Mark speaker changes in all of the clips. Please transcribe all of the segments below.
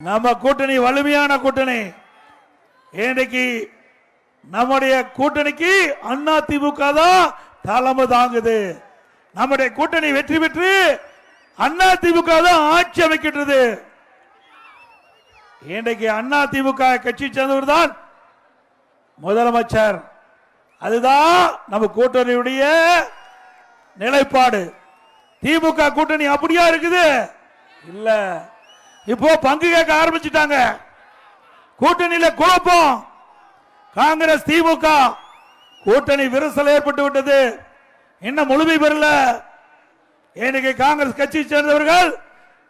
Speaker 1: நம்ம கூட்டணி வலிமையான கூட்டணி. இன்னைக்கு நம்முடைய கூட்டணிக்கு அண்ணா திமுக தான் தலைமை தாங்குது. நம்முடைய கூட்டணி வெற்றி பெற்று அண்ணா திமுக தான் ஆட்சி அமைக்கின்றது. இன்றைக்கு அண்ணா திமுக கட்சி சேர்ந்தவர் தான் முதலமைச்சர். அதுதான் நம்ம கூட்டணியுடைய நிலைப்பாடு. திமுக கூட்டணி அப்படியா இருக்குது? இல்ல, இப்போ பங்கு கேட்க ஆரம்பிச்சுட்டாங்க. கூட்டணியில குழப்பம். காங்கிரஸ் திமுக கூட்டணி விரிசல் ஏற்பட்டு விட்டது. இன்னும் முழுமை பெறல. இன்னைக்கு காங்கிரஸ் கட்சியை சேர்ந்தவர்கள்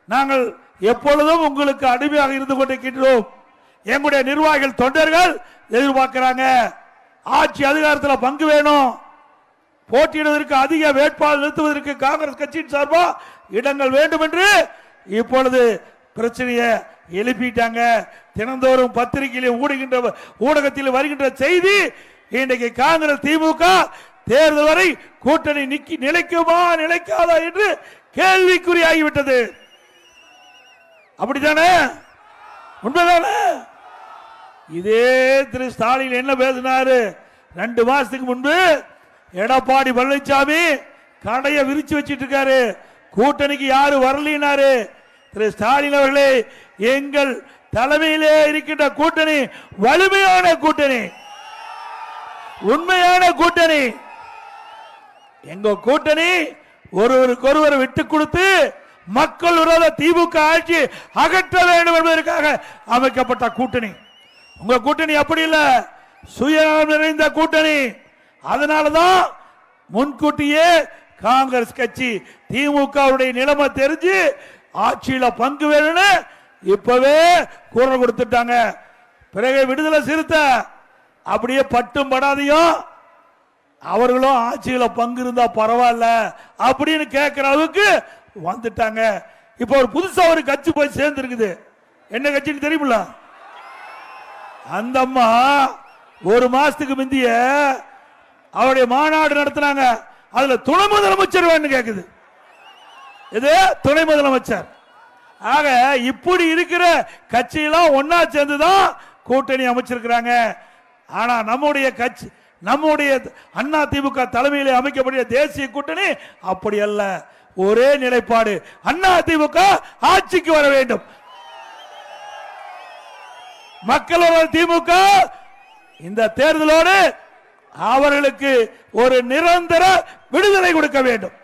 Speaker 1: நாங்கள் எப்பொழுதும் உங்களுக்கு அடிமையாக இருந்து கொண்டிருக்கின்றோம். எங்களுடைய நிர்வாகிகள் தொண்டர்கள் எதிர்பார்க்கிறாங்க, ஆட்சி அதிகாரத்தில் பங்கு வேணும், போட்டியிடுவதற்கு அதிக வேட்பாளர் நிறுத்துவதற்கு காங்கிரஸ் கட்சியின் சார்பாக இடங்கள் வேண்டும் என்று இப்பொழுது பிரச்சனையை எழுப்பிட்டாங்க. தினந்தோறும் பத்திரிகையில் ஊடகத்தில் வருகின்ற செய்தி, இன்றைக்கு காங்கிரஸ் திமுக தேர்தல் வரை கூட்டணி நிலைக்குமா நிலைக்காதா என்று கேள்விக்குறியாகிவிட்டது. அப்படித்தானே? உண்மைதானே? இதே திரு ஸ்டாலின் என்ன பேசினாரு 2 மாசத்துக்கு முன்பு? எடப்பாடி பழனிசாமி கடையை விரிச்சு வச்சிட்டு இருக்காரு, கூட்டணிக்கு யாரு வரலினாரு. திரு ஸ்டாலின் அவர்களே, எங்கள் தலைமையிலே இருக்கின்ற கூட்டணி வலிமையான கூட்டணி, உண்மையான கூட்டணி. எங்க கூட்டணி ஒருவருக்கொருவர் விட்டு கொடுத்து மக்கள் விரோத திமுக ஆட்சி அகற்ற வேண்டும் என்பதற்காக அமைக்கப்பட்ட கூட்டணி. உங்க கூட்டணி அப்படி இல்ல, சுயநலம் நிறைந்த கூட்டணி. அதனாலதான் முன்கூட்டியே காங்கிரஸ் கட்சி திமுகவுடைய நிலைமை தெரிஞ்சு ஆட்சியில பங்கு வேணும்னு இப்பவே குரல் கொடுத்துட்டாங்க. பிறகு விடுதலை சிறுத்தை அப்படியே பட்டும் படாதையும் அவர்களும் ஆட்சியில பங்கு இருந்தா பரவாயில்ல அப்படின்னு கேட்கிற அளவுக்கு வந்துட்டாங்க. இப்ப ஒரு புதுசா ஒரு கட்சி போய் சேர்ந்து இருக்குது. என்ன கட்சின்னு தெரியுமில்ல? அந்த அம்மா 1 மாசத்துக்கு முந்திய அவருடைய மாநாடு நடத்தினாங்க. அதுல துணை முதலமைச்சர் வேணும் கேக்குது. இது துணை முதலமைச்சர். ஆக இப்படி இருக்கிற கட்சியெல்லாம் ஒன்னா சேர்ந்துதான் கூட்டணி அமைச்சிருக்கிறாங்க. ஆனா நம்முடைய கட்சி, நம்முடைய அண்ணா திமுக தலைமையிலே அமைக்கப்பட்ட தேசிய கூட்டணி அப்படி அல்ல. ஒரே நிலைப்பாடு, அண்ணா திமுக ஆட்சிக்கு வர வேண்டும். மக்களோட திமுக இந்த தேர்தலோடு அவர்களுக்கு ஒரு நிரந்தர விடுதலை கொடுக்க வேண்டும்.